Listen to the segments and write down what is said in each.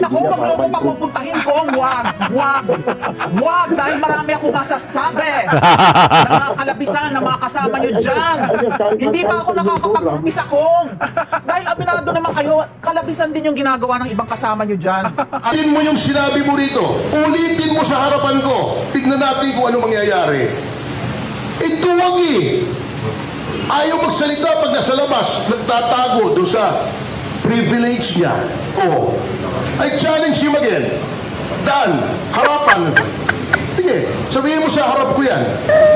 Ako, wag mo ako papupuntahin ko. Wag, dahil marami ako masasabi. Nakakalabisan na mga kasama nyo dyan. Hindi pa ako nakakapag-umpisa kong. Dahil aminado naman kayo, kalabisan din yung ginagawa ng ibang kasama nyo dyan. Ulitin mo yung sinabi mo rito. Ulitin mo sa harapan ko. Tignan natin kung ano mangyayari. Ito wag eh. Ayaw magsalita pag nasa labas. Nagtatago doon sa privilege niya. Oh. I challenge him again. Dan, harapan. Sige, sabihin mo sa harap ko yan.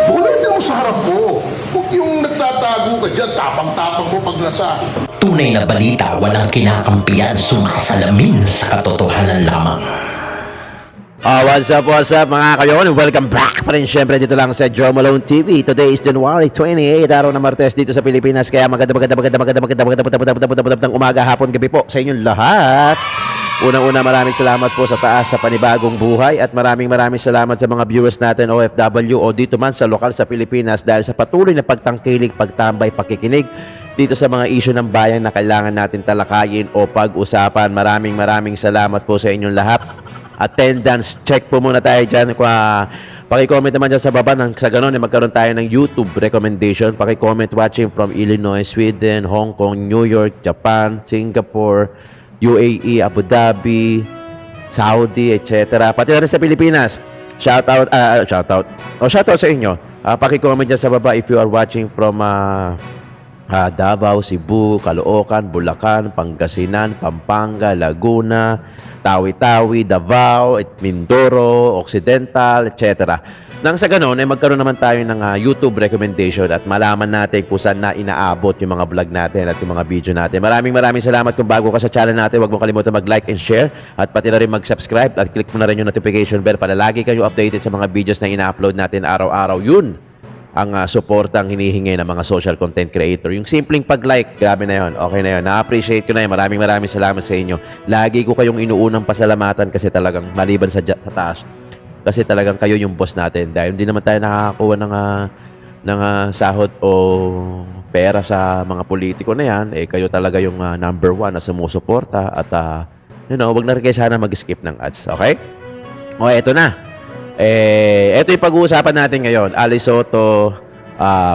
Ulitin mo sa harap ko. Huwag yung nagtatago ka dyan, tapang-tapang mo pag nasa... Tunay na balita, walang kinakampiyan, sumasalamin sa katotohanan lamang. What's up mga kayon? Welcome back pa rin syempre dito lang sa Joe Malone TV. Today is January 28, araw na Martes dito sa Pilipinas. Kaya magandang umaga, hapon, gabi po sa inyong lahat. Unang-una, maraming salamat po sa taas sa panibagong buhay at maraming salamat sa mga viewers natin OFW o dito man sa lokal sa Pilipinas dahil sa patuloy na pagtangkilik, pagtambay, pakikinig dito sa mga issue ng bayan na kailangan natin talakayin o pag-usapan. Maraming salamat po sa inyong lahat. Attendance check po muna tayo dyan. Paki-comment naman dyan sa baba sa ganun magkaroon tayo ng YouTube recommendation. Paki-comment watching from Illinois, Sweden, Hong Kong, New York, Japan, Singapore, UAE, Abu Dhabi, Saudi, etc. Pati na rin sa Pilipinas. Shoutout sa inyo. Paki-comment dyan sa baba if you are watching from Davao, Cebu, Caloocan, Bulacan, Pangasinan, Pampanga, Laguna, Tawi-Tawi, Davao, Mindoro, Occidental, etc. Nang sa ganun, magkaroon naman tayo ng YouTube recommendation at malaman natin kung saan na inaabot yung mga vlog natin at yung mga video natin. Maraming salamat kung bago ka sa channel natin. Huwag mo kalimutan mag-like and share at pati na rin mag-subscribe at click mo na rin yung notification bell para lagi kayo updated sa mga videos na ina-upload natin araw-araw. Yun ang suportang hinihingi ng mga social content creator. Yung simpleng pag-like, grabe na yun. Okay na yun. Na-appreciate ko na yun. Maraming salamat sa inyo. Lagi ko kayong inuunang pasalamatan kasi talagang maliban sa taas. Kasi talagang kayo yung boss natin. Dahil hindi naman tayo nakakakuha ng sahod o pera sa mga politiko na yan. Kayo talaga yung number one na sumusuporta. At, wag na rin kayo sana mag-skip ng ads. Okay? O, eto na. Ito yung pag-uusapan natin ngayon. Ali Soto,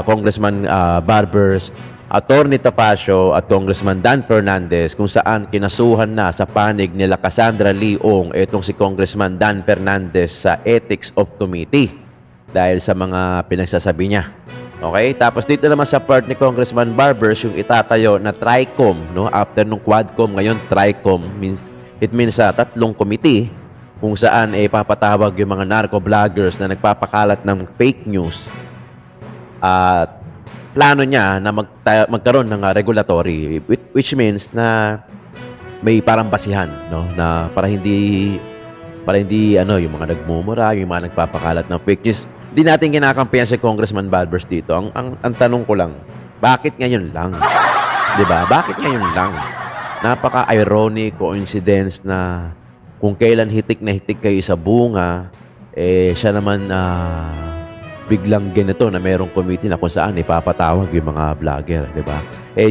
Congressman Barbers, Attorney Tapacio at Congressman Dan Fernandez kung saan kinasuhan na sa panig nila Cassandra Leong itong si Congressman Dan Fernandez sa Ethics of Committee dahil sa mga pinagsasabi niya. Okay? Tapos dito naman sa part ni Congressman Barbers yung itatayo na TRICOM, no? After nung Quadcom, ngayon TRICOM it means tatlong committee kung saan papatawag yung mga narco-vloggers na nagpapakalat ng fake news. At plano niya na magkaroon ng regulatory, which means na may parang basihan, no? Na para hindi yung mga nagmumura, yung mga nagpapakalat ng fake news. Hindi natin kinakampihan si Congressman Barbers dito. Ang tanong ko lang, bakit ngayon lang? 'Di ba? Bakit ngayon lang? Napaka-ironic coincidence na kung kailan hitik na hitik kayo sa bunga, siya naman biglang ganito na merong committee na kung saan ipapatawag yung mga vlogger, di ba?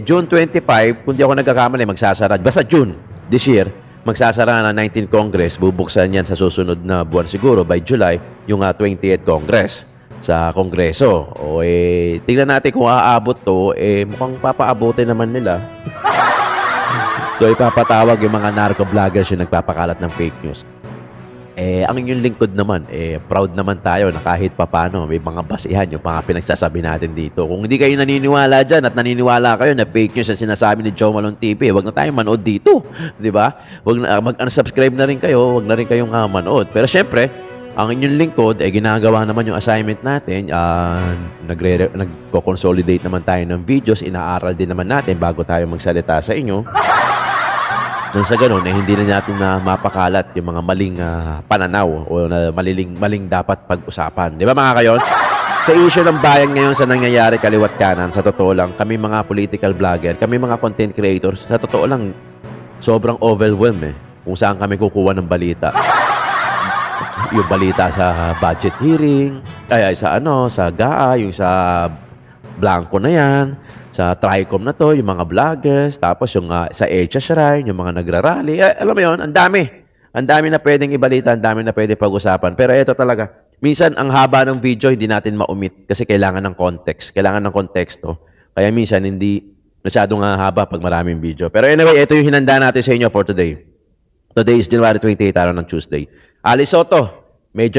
June 25, kung di ako nagkakamali, magsasara, basta June this year, magsasara na 19th Congress, bubuksan yan sa susunod na buwan siguro, by July, yung 28th Congress sa Kongreso. Tingnan natin kung aabot to, mukhang papaabotin naman nila. So, ipapatawag yung mga narco-vloggers yung nagpapakalat ng fake news. Ang inyong lingkod naman, proud naman tayo na kahit papano may mga basihan yung mga pinagsasabi natin dito. Kung hindi kayo naniniwala dyan at naniniwala kayo na fake news ang sinasabi ni Joe Malone TV, wag na tayong manood dito. Di ba? Mag-unsubscribe na rin kayo, wag na rin kayong manood. Pero syempre, ang inyong lingkod, ginagawa naman yung assignment natin. Nagko-consolidate naman tayo ng videos. Inaaral din naman natin bago tayo magsalita sa inyo. Nang sa ganun, hindi na natin mapakalat yung mga maling pananaw o maling dapat pag-usapan. Di ba mga kayon? Sa issue ng bayan ngayon sa nangyayari kaliwat kanan, sa totoo lang, kami mga political vlogger, kami mga content creators, sa totoo lang, sobrang overwhelmed kung saan kami kukuha ng balita. Yung balita sa budget hearing, sa GAA, yung sa Blanco na yan, sa TRICOM na to, yung mga vloggers, tapos yung sa EDSA Shrine, yung mga nagrarally. Alam mo yun, ang dami. Ang dami na pwedeng ibalita, ang dami na pwedeng pag-usapan. Pero ito talaga, minsan ang haba ng video hindi natin ma-omit kasi kailangan ng context, kailangan ng konteksto. Kaya minsan hindi masyadong haba pag maraming video. Pero anyway, ito yung hinanda natin sa inyo for today. Today is January 28, araw ng Tuesday. Alice Soto, medyo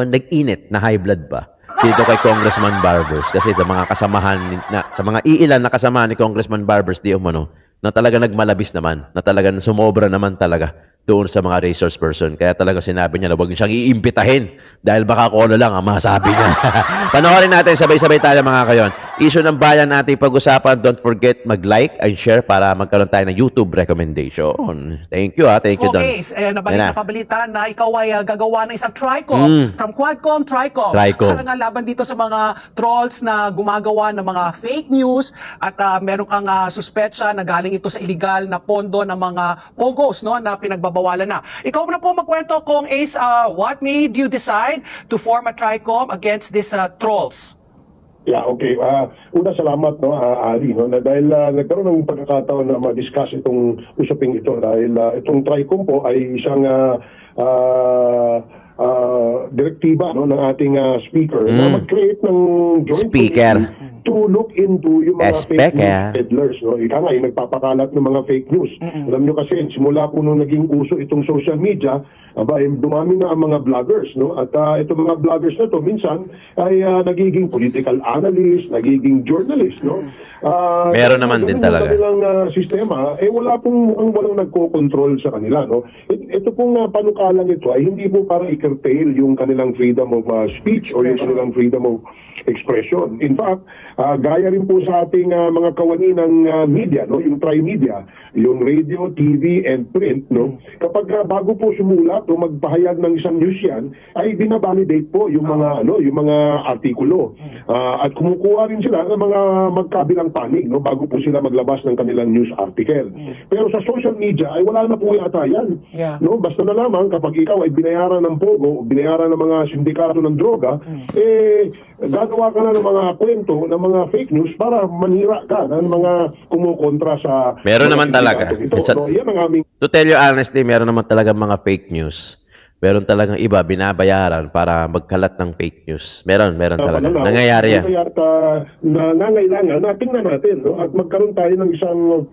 nag-init, na high blood ba? Dito kay Congressman Barbers. Kasi sa mga kasamahan, sa mga iilan na kasamahan ni Congressman Barbers, di umano, na talaga nagmalabis naman, na talaga sumobra naman talaga doon sa mga resource person. Kaya talaga sinabi niya na huwag siyang iimbitahin dahil baka kung ano lang ang masabi niya. Panoorin natin, sabay-sabay tayo mga kayon. Issue ng bayan natin pag-usapan. Don't forget mag-like and share para magkaroon tayo ng YouTube recommendation. Thank you Thank you, Don. Okay, Yan na. nabalita na ikaw ay gagawa ng isang TRICOM from Quadcom TRICOM. TRICOM. Para nga laban dito sa mga trolls na gumagawa ng mga fake news at meron kang suspetsya na galing ito sa illegal na pondo ng mga pogos, no, na pinagbabawalan na. Ikaw na po magkwento kung Ace, what made you decide to form a TRICOM against these trolls? Yeah, okay. Una, salamat, no, Ali, no, na dahil nagkaroon ng pagkakataon na ma-discuss itong usaping ito dahil itong TRICOM po ay isang direktiba, no, ng ating speaker na mag-create ng joint Speaker. committee to look into yung mga fake Speaker. news peddlers. No? Ika nga, yung nagpapakalat ng mga fake news. Alam nyo kasi, simula po nung naging uso itong social media, dumami na ang mga vloggers. No? At itong mga vloggers na to minsan ay nagiging political analyst, nagiging journalist. No? Meron naman din talaga. Yung kanilang sistema, walang nagko-control sa kanila. No? Ito pong panukalang ito ay hindi po para i-curtail yung kanilang freedom of speech o yung kanilang freedom of expression. In fact, gaya rin po sa ating mga kawani ng media, no, yung tri-media, yung radio, TV, and print, no, kapag bago po sumulat o magpahayag ng isang news yan, ay binabalidate po yung mga yung mga artikulo. At kumukuha rin sila ng mga magkabilang panig, no, bago po sila maglabas ng kanilang news article. Pero sa social media ay wala na po yata yan. Yeah. No, basta na lamang kapag ikaw ay binayaran ng pogo, binayaran ng mga sindikato ng droga, gagawa ka na ng mga kwento, ng mga fake news para manira ka ng mga kumukontra sa... Meron mga naman talaga. sindikato. Ito, no, yan ang aming... To tell you honestly, meron naman talaga mga fake news. Meron talagang iba binabayaran para magkalat ng fake news. Meron talaga. Nangyayari yan. Kaya nangailangan na tingnan natin, no? At magkaroon tayo ng isang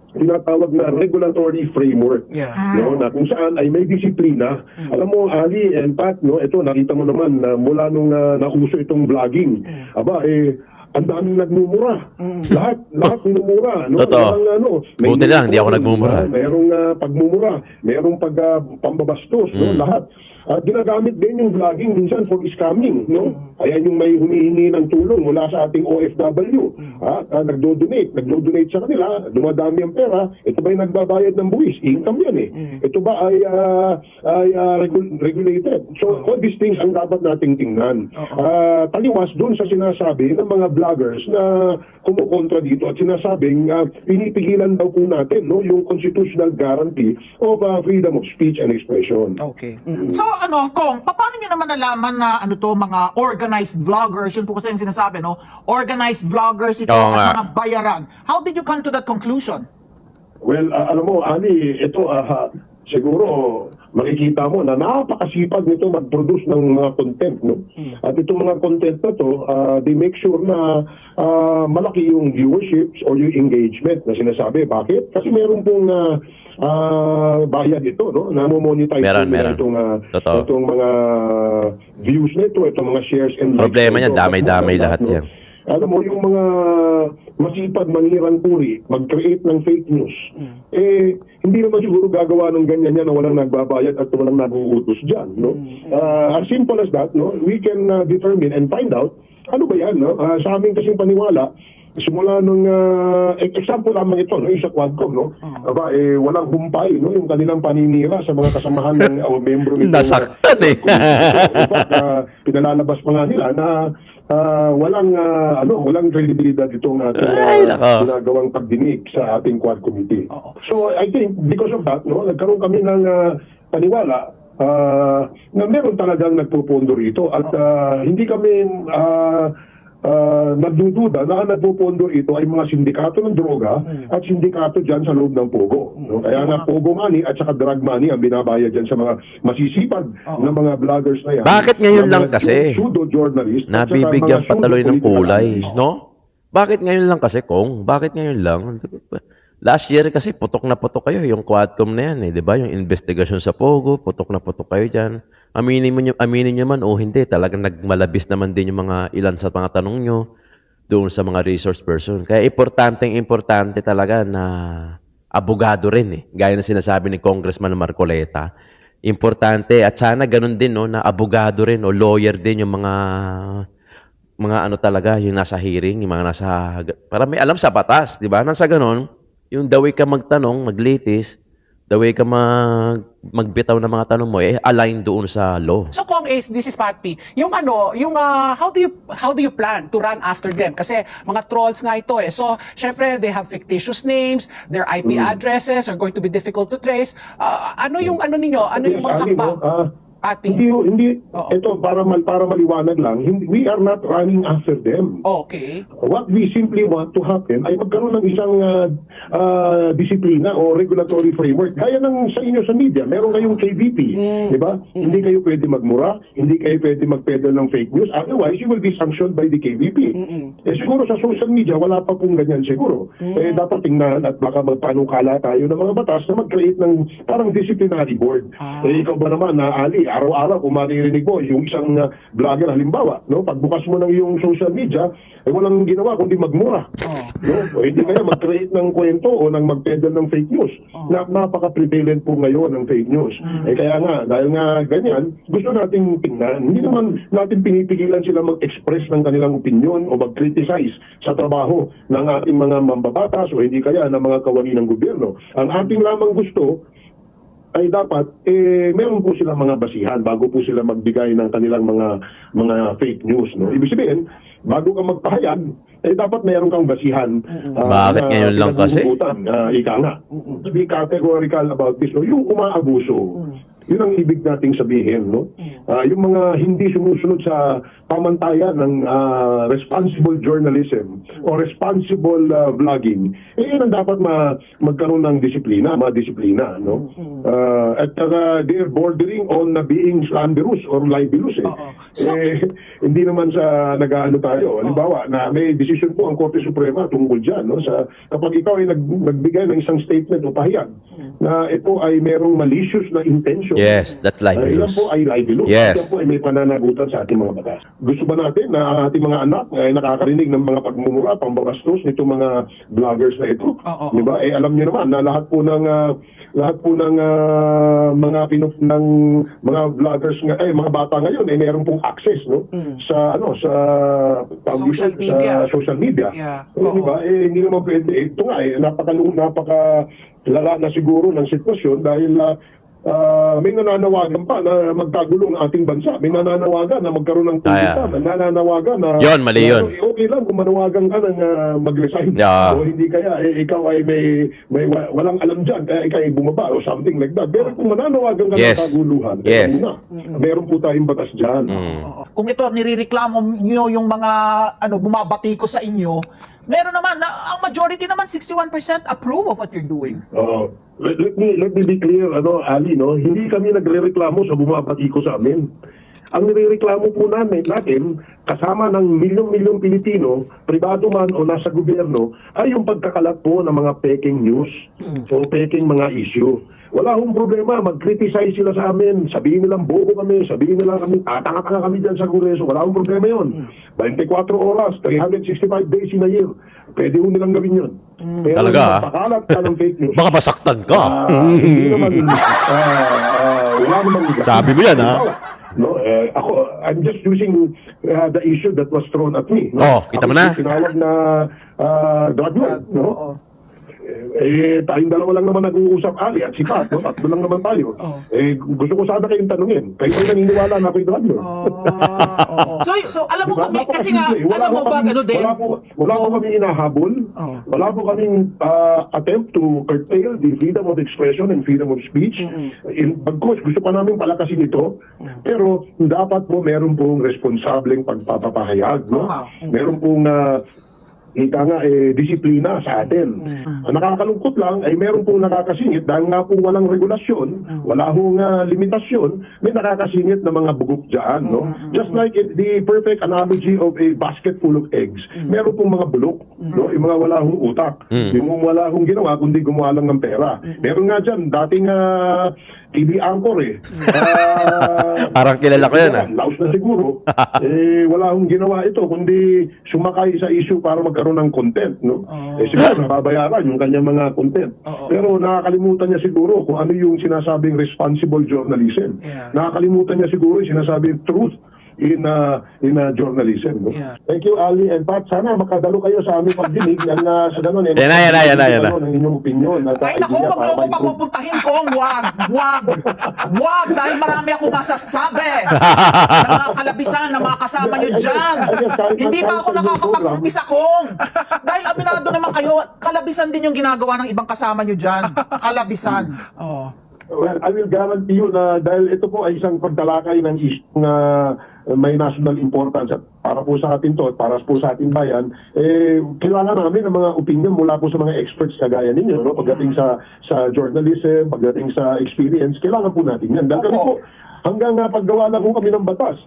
tinatawag na regulatory framework. Yeah. No, na kung saan ay may disiplina. Alam mo, Ali and Pat, no, ito nakita mo naman na mula nung nauso itong vlogging, ang daming nagmumura. Lahat minumura. No? Totoo. May Buti lang, hindi ako nagmumura. Mayroong pagmumura, mayroong pambabastos, no? Lahat. At ginagamit din yung vlogging minsan for scamming, no? Ayan yung may humihingi ng tulong mula sa ating OFW. Nagdo-donate sa kanila, dumadami ang pera, ito ba yung nagbabayad ng buwis? Income yan eh. Ito ba ay regulated? So all these things ang dapat nating tingnan. Taliwas dun sa sinasabi ng mga vloggers na kumukontra dito at sinasabing pinipigilan daw po natin, no, yung constitutional guarantee of freedom of speech and expression. Okay. So Kong, paano niyo naman nalaman na mga organized vloggers, yun po kasi yung sinasabi, no? Organized vloggers ito Oo at nga. mga bayaran. How did you come to that conclusion? Well, alam mo, Ali, ito siguro makikita mo na napakasipag nito mag-produce ng mga content, no? At itong mga content na to, they make sure na malaki yung viewerships or yung engagement na sinasabi. Bakit? Kasi meron pong bayad ito, no? Namo-monetize Meron. Totoo. itong mga views na ito, itong mga shares and likes. Problema na niyan, ito. damay-damay lahat No? yan. Alam mo, yung mga masipag manirang puri, mag-create ng fake news, hindi naman siguro gagawa ng ganyan yan na walang nagbabayad at walang naguutos dyan, no? As simple as that, no? We can determine and find out, ano ba yan, no? Sa aming kasing paniwala, simula nung example lamang ito, no, yung sa Quadcom, no? Walang humpay, no, yung kanilang paninira sa mga kasamahan ng membro nito. Nasaktan eh. Pinalalabas pa nga nila na walang credibility itong Ay, nako. ginagawang pagdinig sa ating Quad Committee. So I think because of that, no, nagkaroon kami ng paniwala na meron talagang nagpupondo rito at hindi kami nagdududa na ang nagpupondo ito ay mga sindikato ng droga at sindikato dyan sa loob ng Pogo. No? Kaya nga Pogo money at saka drug money ang binabayad dyan sa mga masisipag na mga vloggers na yan. Bakit ngayon Na lang mga kasi? Pseudo-journalist at saka Nabibigyan mga patuloy ng pseudo-political kulay, analyst. no? Bakit ngayon lang kasi, Kong? Bakit ngayon lang? Last year kasi putok na putok kayo yung Quadcom na yan, eh, 'di ba? Yung investigasyon sa Pogo, putok na putok kayo diyan. Aminin niyo man o hindi, talagang nagmalabis naman din yung mga ilan sa mga tanong nyo doon sa mga resource person. Kaya importante talaga na abogado rin eh. Gaya na sinasabi ni Congressman Marcoleta. Importante at sana ganun din no na abogado rin o lawyer din yung mga ano talaga yung nasa hearing, yung mga nasa para may alam sa batas, 'di ba? Nang sa ganun, yung the way ka magtanong, maglitis, the way ka magbitaw ng mga tanong mo, eh, align doon sa law. So Kong Ace, this is Pat P. Yung how do you plan to run after them? Kasi mga trolls nga ito eh. So, syempre, they have fictitious names, their IP addresses are going to be difficult to trace. Ano yung ninyo? Ano yung mga Ali, hakbang? no, Pat P? hindi, Oo. ito para maliwanag lang, we are not running after them. Okay. What we simply want to happen ay magkaroon ng isang disiplina o regulatory framework. Gaya ng sa inyo sa media, meron kayong KVP, di ba? Hindi kayo pwede magmura, hindi kayo pwede magpedal ng fake news, otherwise you will be sanctioned by the KVP. Eh siguro sa social media, wala pa pong ganyan siguro. Eh dapat tingnan at baka magpanukala tayo ng mga batas na mag-create ng parang disciplinary board. Eh ikaw ba naman na Ali, araw-araw kung maririnig mo yung isang vlogger halimbawa, no, pagbukas mo ng iyong social media, eh walang ginawa kundi magmura. No? O hindi kaya mag-create ng kwento o ng mag-peddle ng fake news. Napaka-prevalent po ngayon ng fake news. Eh kaya nga, dahil nga ganyan, gusto nating tingnan. Hindi naman natin pinipigilan sila mag-express ng kanilang opinion o mag-criticize sa trabaho ng ating mga mambabatas o hindi kaya ng mga kawani ng gobyerno. Ang ating lamang gusto ay dapat meron po silang mga basihan bago po sila magbigay ng kanilang mga fake news, no. Ibig sabihin, bago ka magpahayag, dapat meron kang basihan. Bakit ngayon lang kasi? Ika nga. To be categorical about this, no? Yung umaabuso. Yun ang ibig nating sabihin, no? Yung mga hindi sumusunod sa pamantayan ng responsible journalism o responsible vlogging, yun ang dapat magkaroon ng disiplina, no? At they're bordering on being slanderous or libelous, hindi naman sa nag-aano tayo. Halimbawa, na may decision po ang Korte Suprema tungkol dyan, no? Kapag ikaw ay nagbigay ng isang statement o pahayag na ito ay merong malicious na intention. Yes, that's libelous. Yan po ay libelous. Yes. Yan po ay may pananagutan sa ating mga batas. Gusto ba natin na ang ating mga anak ay nakakarinig ng mga pagmumura, pambabastos nito mga vloggers na ito? Di ba? Alam niyo naman na lahat po ng mga vloggers mga bata ngayon ay meron pong access, no? Sa Social media. Sa social media. Yeah. Di ba? Hindi naman pwede. Ito nga napaka lala na siguro ng sitwasyon dahil may nananawagan pa na magkagulo ng ating bansa. May nananawagan na magkaroon ng kulita. May nananawagan na Yun, mali yun. Okay lang kung manawagan ka ng mag-resign. Yeah. O hindi kaya ikaw ay may walang alam dyan kaya ikaw ay bumaba o something like that. Pero kung mananawagan ka ng kaguluhan, meron po tayong batas dyan. Kung ito nirereklamo nyo yung mga bumabati ko sa inyo, meron naman ang majority naman 61% approve of what you're doing. Let me be clear, Ali, no? Hindi kami nagrereklamo sa bumabati ko sa amin. Ang nirereklamo po natin, kasama ng milyong-milyong Pilipino, pribado man o nasa gobyerno, ay yung pagkakalat po ng mga peking news o peking mga issue. Wala akong problema, mag-criticize sila sa amin, sabihin nilang bobo kami, sabihin nilang kami, tanga-tanga kami dyan sa Kongreso, wala akong problema yun. 24 oras, 365 days in a year, pwede ho nilang gawin yun. Pero Talaga, pakalat ka ng fake news. Baka masaktan ka. Hindi naman, wala naman. Sabi mo yan, ha? No, ako, I'm just using the issue that was thrown at me. No? Kita mo na. Ako tinawag na drug lord, no? Tayong dalawa lang naman nag-uusap, Ali, at si Pat, no? Tatlo lang naman tayo. Gusto ko sana kayong tanungin. Kayo ba naniniwala na ako'y drug lord? So alam mo kami, kasi nga, Wala alam mo po ba, kami- gano'n din? Wala po kami hinahabol. Wala po kaming attempt to curtail the freedom of expression and freedom of speech. Bagkus, gusto pa namin palakasin ito. Pero dapat po meron pong responsableng pagpapahayag. No? Meron pong ika nga, disiplina sa atin. Ang nakakalungkot lang ay meron pong nakakasingit dahil nga pong walang regulasyon, wala hong limitasyon, may nakakasingit na mga bugok dyan. No? Just like the perfect analogy of a basket full of eggs, meron pong mga bulok, no? Yung mga wala hong utak, yung wala hong ginawa kundi gumawa lang ng pera. Meron nga dyan, dating TV anchor Parang kilala ko yan, Laos na siguro. Wala hong ginawa ito kundi sumakay sa issue para magkaroon ng content, no? Siguro nababayaran yung kanyang mga content. Pero nakakalimutan niya siguro kung ano yung sinasabing responsible journalism. Nakakalimutan niya siguro yung sinasabing truth in journalism. No? Thank you, Ali and Pat. Sana makadalo kayo sa aming pagdinig ng sa ganun. Yan na. Ng inyong opinion. Ay naku, wag mo ako papupuntahin kong wag, dahil marami ako masasabi ng mga kalabisan na mga kasama nyo dyan. Hindi pa ako nakakapag-umpisa kong. Dahil aminado naman kayo, kalabisan din yung ginagawa ng ibang kasama nyo dyan. Kalabisan. Well, I will guarantee you na dahil ito po ay isang pagtalakay ng issue na may national importance at para po sa atin to at para po sa ating bayan, kailangan namin ng mga opinion mula po sa mga experts kagaya ninyo, no? Pagdating sa journalism, pagdating sa experience, kailangan po natin yan. Dahil kami po, hanggang paggawa na po kami ng batas,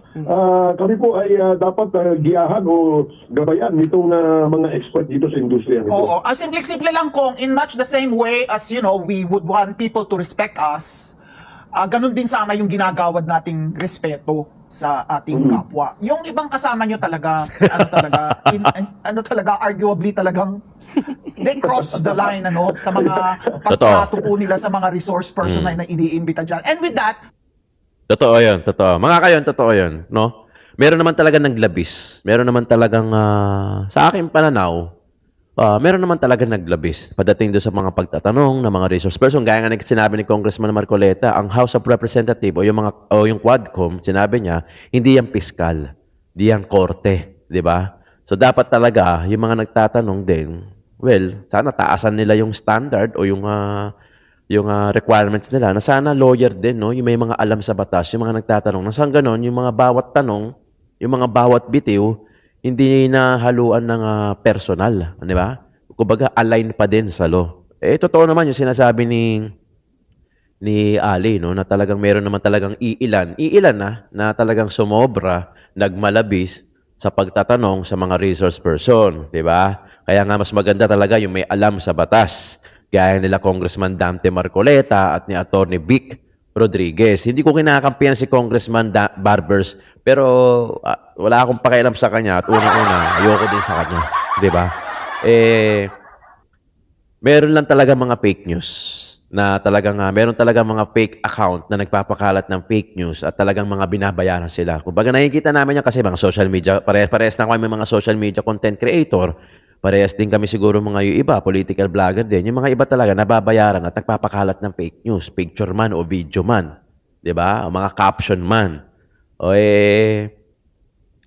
kami po ay dapat giyahan o gabayan nitong mga expert dito sa industriya. Oo, simple lang kung in much the same way as, you know, we would want people to respect us, ganun din sana yung ginagawad nating respeto sa ating kapwa. Yung ibang kasama nyo talaga, arguably talagang they cross the line, sa mga pagtrato po nila sa mga resource person na iniimbita dyan. And with that, Totoo yun, totoo. Mga kayon, totoo yun, no? Meron naman talaga naglabis. Meron naman talagang, sa aking pananaw, meron naman talaga naglabis. Pagdating doon sa mga pagtatanong ng mga resource person, gaya nga ng sinabi ni Congressman Marcoleta, ang House of Representative o yung Quadcom, sinabi niya, hindi yan piskal, hindi yan korte, di ba? So dapat talaga, yung mga nagtatanong din, well, sana taasan nila yung standard o yung requirements nila na sana lawyer din, no? Yung may mga alam sa batas, yung mga nagtatanong. Nasaan ganon, yung mga bawat tanong, yung mga bawat bitiw, hindi na haluan ng personal, di ba? Kumbaga, align pa din sa law. Totoo naman yung sinasabi ni Ali, no? Na talagang meron naman talagang iilan na talagang sumobra, nagmalabis sa pagtatanong sa mga resource person, di ba? Kaya nga mas maganda talaga yung may alam sa batas. Gaya nila Congressman Dante Marcoleta at ni Attorney Vic Rodriguez. Hindi ko kinakampihan si Congressman Barbers, pero wala akong pakialam sa kanya at unang-una, ayoko din sa kanya. Di ba? Meron lang talaga mga fake news na talagang, meron talaga mga fake account na nagpapakalat ng fake news at talagang mga binabayaran sila. Kumbaga nakikita namin yan kasi mga social media, parehas na kami mga social media content creator. Parehas din kami siguro mga yung iba, political vlogger din. Yung mga iba talaga nababayaran at nagpapakalat ng fake news, picture man o video man. 'Di ba? O mga caption man. O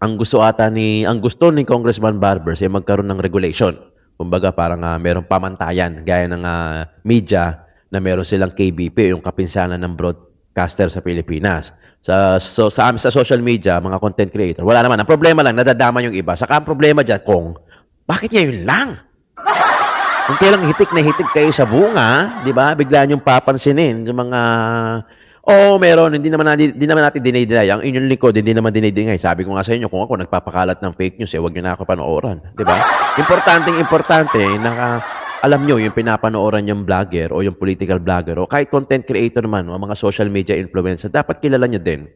ang gusto ni Congressman Barbers ay magkaroon ng regulation. Kumbaga parang merong pamantayan gaya ng media na meron silang KBP, yung kapinsanan ng broadcaster sa Pilipinas. Sa social media, mga content creator, wala naman. Ang problema lang, nadadama yung iba. Saka ang problema dyan, bakit ngayon lang? Kung kailang hitik na hitik kayo sa bunga, di ba? Bigla niyong papansinin yung mga, meron, hindi naman natin dinay-deny. Ang inyong likod, hindi naman dinay-deny. Sabi ko nga sa inyo, kung ako nagpapakalat ng fake news, huwag niyo na ako panooran. Di ba? Importante, alam nyo, yung pinapanooran yung vlogger o yung political vlogger o kahit content creator man o mga social media influencer, dapat kilala nyo din.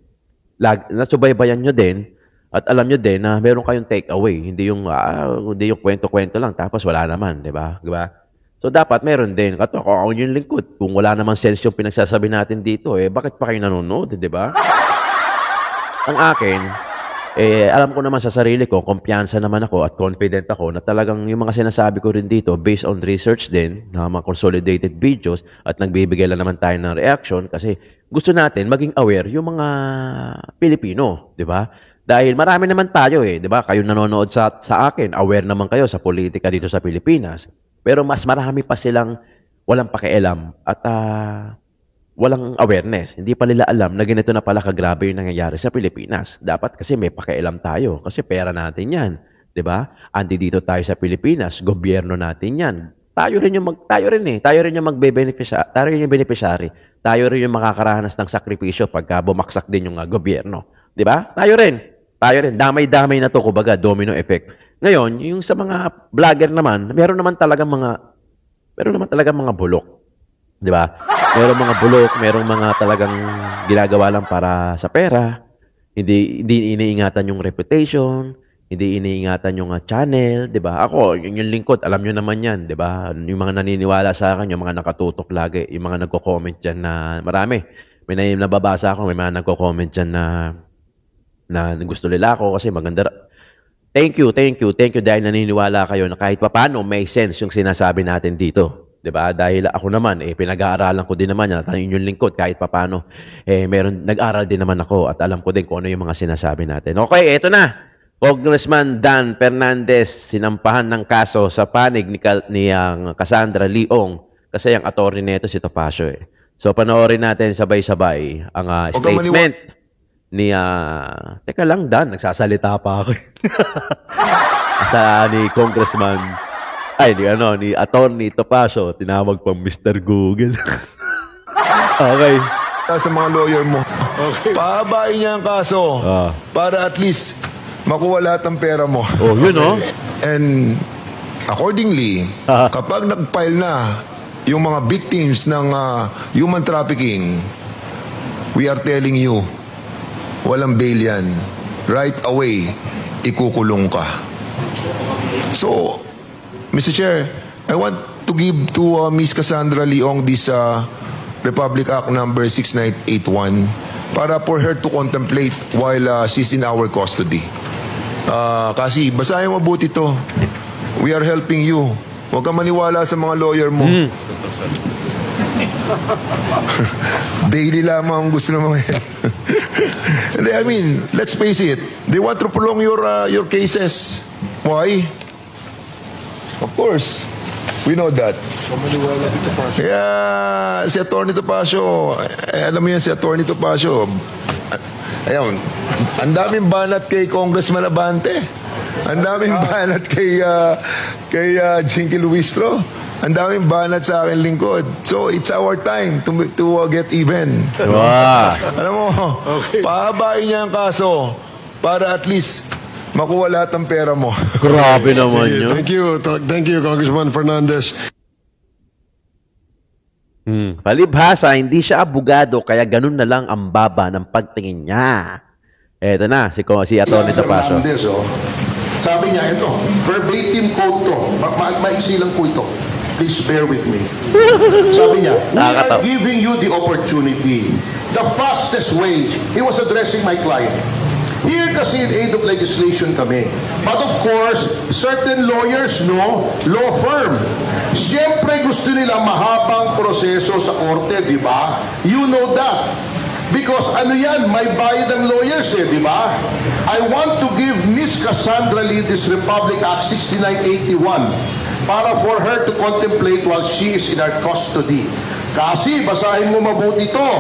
Nasubaybayan nyo din. At alam nyo din na meron kayong take away, hindi yung kwento-kwento lang tapos wala naman, di ba? Diba? So dapat meron din. Kung ako yung lingkod, kung wala namang sense yung pinagsasabi natin dito, bakit pa kayo nanonood, di ba? Ang akin, alam ko naman sa sarili ko, kumpiyansa naman ako at confident ako na talagang yung mga sinasabi ko rin dito based on research din, na mga consolidated videos at nagbibigay lang naman tayo ng reaction kasi gusto natin maging aware yung mga Pilipino, di ba? Dahil marami naman tayo di ba? Kayo nanonood sa akin, aware naman kayo sa politika dito sa Pilipinas. Pero mas marami pa silang walang pakialam at walang awareness. Hindi pa nila alam na ganito na pala kagrabe yung nangyayari sa Pilipinas. Dapat kasi may pakialam tayo kasi pera natin yan. 'Di ba? Andi dito tayo sa Pilipinas, gobyerno natin yan. Tayo rin yung magbe-beneficiary, tayo rin yung beneficiary. Tayo rin yung makakaranas ng sakripisyo pagka bumaksak din yung gobyerno. 'Di ba? Tayo rin. Damay-damay na to, kumbaga, domino effect. Ngayon, yung sa mga vlogger naman, meron naman talagang mga bulok. 'Di ba? Merong mga bulok, merong mga talagang ginagawa lang para sa pera. Hindi iniingatan yung reputation, hindi iniingatan yung channel, 'di ba? Ako, yung lingkod, alam niyo naman 'yan, 'di ba? Yung mga naniniwala sa akin, yung mga nakatutok lagi, yung mga nagko-comment diyan na marami. May nababasa ako, may mga nagko-comment diyan na gusto nila ako kasi maganda. Thank you dahil naniniwala kayo na kahit papaano may sense yung sinasabi natin dito. 'Di ba? Dahil ako naman pinag-aaralan ko din naman yan at yung lingkod kahit papaano nag-aral din naman ako at alam ko din kung ano yung mga sinasabi natin. Okay, eto na. Congressman Dan Fernandez sinampahan ng kaso sa panig ni Cassandra Leong kasi ang attorney nito si Topacio So panoorin natin sabay-sabay ang statement ni teka lang Dan, nagsasalita pa ako. ni Congressman ni Attorney Topacio, tinawag pang Mr. Google. Okay. Sa mga lawyer mo. Okay. Pahabain niya ang kaso para at least makuha lahat ng pera mo. Oh, yun And accordingly, kapag nag-file na yung mga victims ng human trafficking, we are telling you, walang bail yan. Right away, ikukulong ka. So, Mr. Chair, I want to give to Ms. Cassandra Leong this Republic Act number 6981 para for her to contemplate while she's in our custody. Kasi basahin mo mabuti to. We are helping you. Huwag kang maniwala sa mga lawyer mo. Daily lamang ang gusto ng mga yan. I mean, let's face it. They want to prolong your cases. Why? Of course, we know that. Kaya si Atty. Topacio, alam mo yan si Atty. Topacio, ayun, ang daming banat kay Congressman Abante, ang daming banat kay Jinky Luistro, ang daming banat sa akin lingkod. So it's our time to get even. Wow. Alam mo, pahabain niya ang kaso para at least makuha lahat ng pera mo. Grabe naman yun. Thank you, Congressman Fernandez. Palibhasa, hindi siya abogado kaya ganun na lang ang baba ng pagtingin niya. Eto na, si Atty. Topacio. Fernandez, sabi niya, ito, verbatim quote to. Maiksi lang po ito. Please bear with me. Sabi niya, we are giving you the opportunity. The fastest way. He was addressing my client. Here kasi in aid of legislation kami. But of course, certain lawyers, law firm. Siyempre gusto nila mahabang proseso sa korte, di ba? You know that. Because ano yan, may bayad ang lawyers di ba? I want to give Ms. Cassandra Lee this Republic Act 6981 para for her to contemplate while she is in our custody. Kasi, basahin mo mabuti to.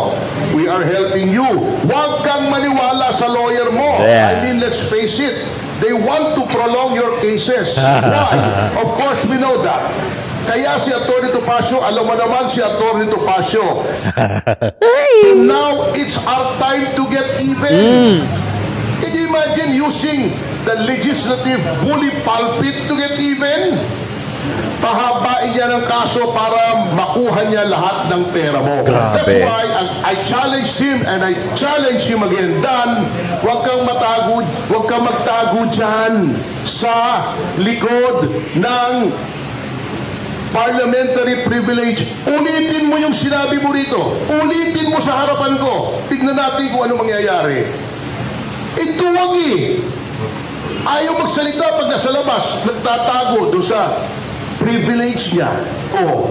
We are helping you. Huwag kang maniwala sa lawyer mo. Yeah. I mean, let's face it. They want to prolong your cases. Why? Of course, we know that. Kaya si Atty. Topacio, alam mo naman si Atty. Topacio. Now, it's our time to get even. Can you imagine using the legislative bully pulpit to get even? Pahabain niya ng kaso para makuha niya lahat ng pera mo. Grabe. That's why I challenged him and I challenge him again. Dan, huwag kang magtago dyan sa likod ng parliamentary privilege. Ulitin mo yung sinabi mo rito. Ulitin mo sa harapan ko. Tignan natin kung ano mangyayari. Ito wag eh. Ayaw magsalita pag nasa labas, nagtatago doon sa privilege niya. Oh.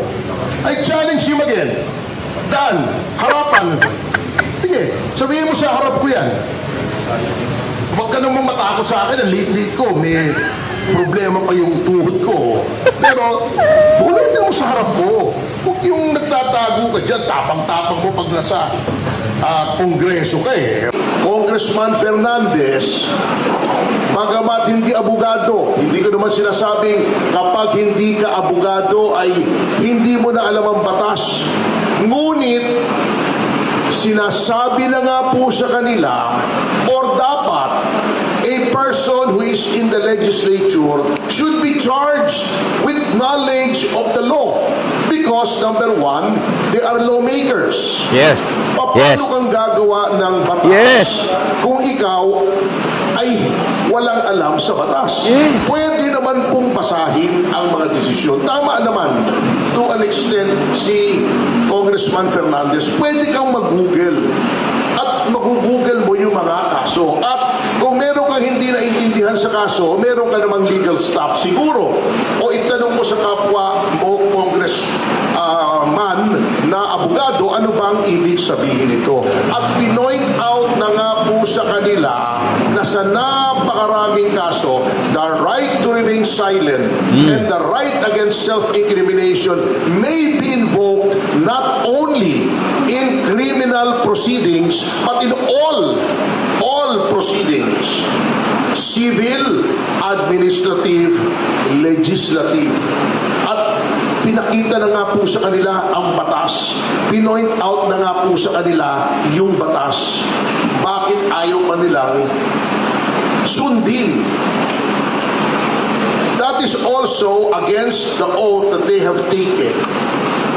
I challenge him again. Dan, harapan. Sige, sabihin mo sa harap ko yan. Huwag ka namang matakot sa akin, ang liit-liit ko, may problema pa yung tuhod ko. Pero, ulitin mo sa harap ko. Huwag yung nagtatago ka dyan, tapang-tapang mo pag nasa kongreso ka eh. Congressman Fernandez, bagamat hindi abogado, hindi ko naman sinasabing kapag hindi ka abogado ay hindi mo na alam ang batas. Ngunit, sinasabi na nga po sa kanila, or dapat, a person who is in the legislature should be charged with knowledge of the law. Because, number one, they are lawmakers. Yes. Paano Yes. kang gagawa ng batas Yes. kung ikaw ay walang alam sa batas? Yes. Pwede naman pong basahin ang mga desisyon. Tama naman, to an extent, si Congressman Fernandez, pwede kang mag-google at mag-google mo yung mga kaso. At kung meron kang hindi naintindihan sa kaso, meron ka namang legal staff siguro. O itanong mo sa kapwa mo, congressman na abogado, ano bang ibig sabihin nito? At pinoint out na nga po sa kanila na sa napakaraming kaso, the right to remain silent and the right against self-incrimination may be invoked not only in criminal proceedings, but in all proceedings. Civil, administrative, legislative. At pinakita na nga po sa kanila ang batas. Pinoint out na nga po sa kanila yung batas. Bakit ayaw pa nilang sundin? That is also against the oath that they have taken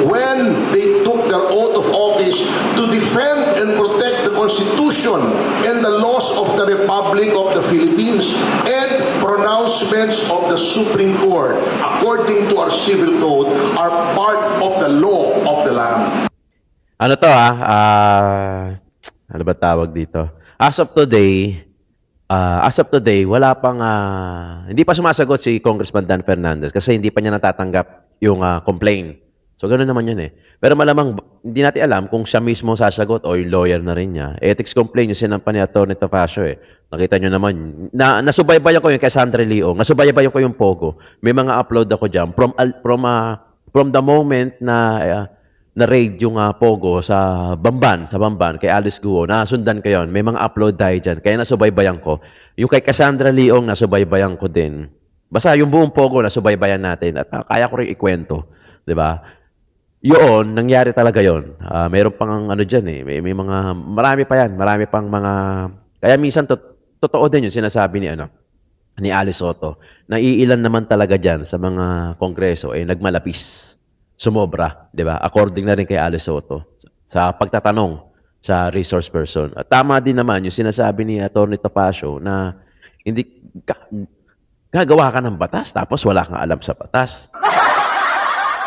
when they took their oath of office to defend and protect the Constitution and the laws of the Republic of the Philippines and pronouncements of the Supreme Court, according to our civil code, are part of the law of the land. Ano to ano ba tawag dito? As of today, wala pang, hindi pa sumasagot si Congressman Dan Fernandez kasi hindi pa niya natatanggap yung complaint. So, gano'n naman yun eh. Pero malamang, hindi natin alam kung siya mismo sasagot o yung lawyer na rin niya. Ethics complaint yung sinampan ni Atty. Tofacio eh. Nakita nyo naman, nasubaybayan ko yung kay Sandra Leong, nasubaybayan ko yung Pogo. May mga upload ako dyan. From the moment na raid yung Pogo sa Bamban, kay Alice Guo, nasundan ko yun. May mga upload tayo dyan. Kaya nasubaybayan ko. Yung kay Cassandra Leong, nasubaybayan ko din. Basta yung buong Pogo, nasubaybayan natin. At kaya ko rin ikwento. Diba? Yun, nangyari talaga yun. Mayroon pang ano dyan eh. May mga, marami pa yan. Marami pang mga, kaya minsan totoo din yung sinasabi ni Alice Soto, na iilan naman talaga dyan sa mga kongreso ay nagmalapis. Sumobra, di ba? According na rin kay Alice Soto sa pagtatanong sa resource person. At tama din naman yung sinasabi ni Atty. Topacio na hindi gagawa ka ng batas tapos wala kang alam sa batas.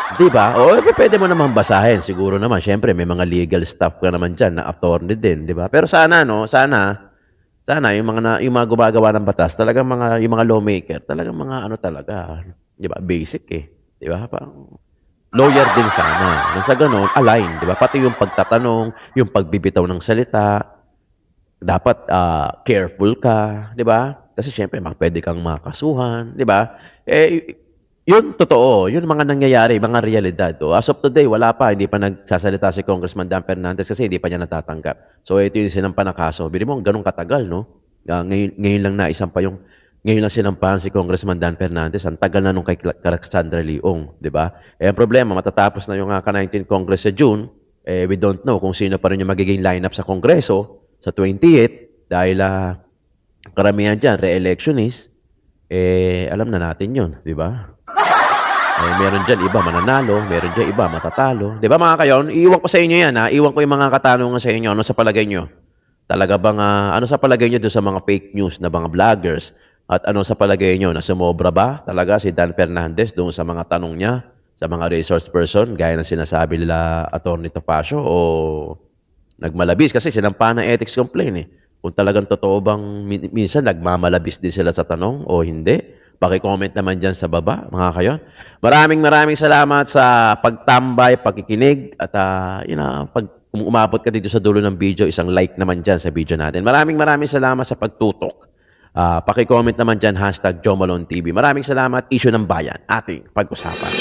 Di ba? O, pwede mo naman basahin. Siguro naman, syempre, may mga legal staff ka naman dyan na attorney din, di ba? Pero sana, yung mga gumagawa ng batas, talagang yung mga lawmaker, talagang mga di ba? Basic eh. Di ba? Parang lawyer din sana. Nang sa ganun, align, di ba? Pati yung pagtatanong, yung pagbibitaw ng salita, dapat careful ka, di ba? Kasi syempre, pwede kang makasuhan, di ba? Yun, totoo. Yun mga nangyayari, mga realidad. As of today, wala pa. Hindi pa nagsasalita si Congressman Dan Fernandez kasi hindi pa niya natatanggap. So, ito yung sinampa na kaso. Bili mo, ganun katagal, no? Ngayon lang ngayon lang sinampahan si Congressman Dan Fernandez. Ang tagal na nung kay Cassandra Leong, di ba? Ang problema, matatapos na yung ka-19 Congress sa June. We don't know kung sino pa rin yung magiging lineup sa Kongreso sa 28th dahil karamihan dyan, re-electionist. Alam na natin yun, di ba? Meron dyan iba mananalo, meron dyan iba matatalo. Di ba mga kayon? Iiwan ko sa inyo yan. Iiwan ko yung mga katanungan sa inyo. Ano sa palagay nyo? Talaga bang, ano sa palagay nyo doon sa mga fake news na mga vloggers? At ano sa palagay nyo? Na sumobra ba talaga si Dan Fernandez doon sa mga tanong niya? Sa mga resource person? Gaya ng sinasabi nila Atty. Topacio? O nagmalabis? Kasi sinampahan ng ethics complaint eh. Kung talagang totoo bang minsan nagmamalabis din sila sa tanong o hindi. Paki-comment naman dyan sa baba, mga kayon. Maraming salamat sa pagtambay, pagkikinig, at pag umabot ka dito sa dulo ng video, isang like naman dyan sa video natin. Maraming salamat sa pagtutok. Paki-comment naman dyan, #JoeMaloneTV. Maraming salamat, issue ng bayan, ating pag-usapan.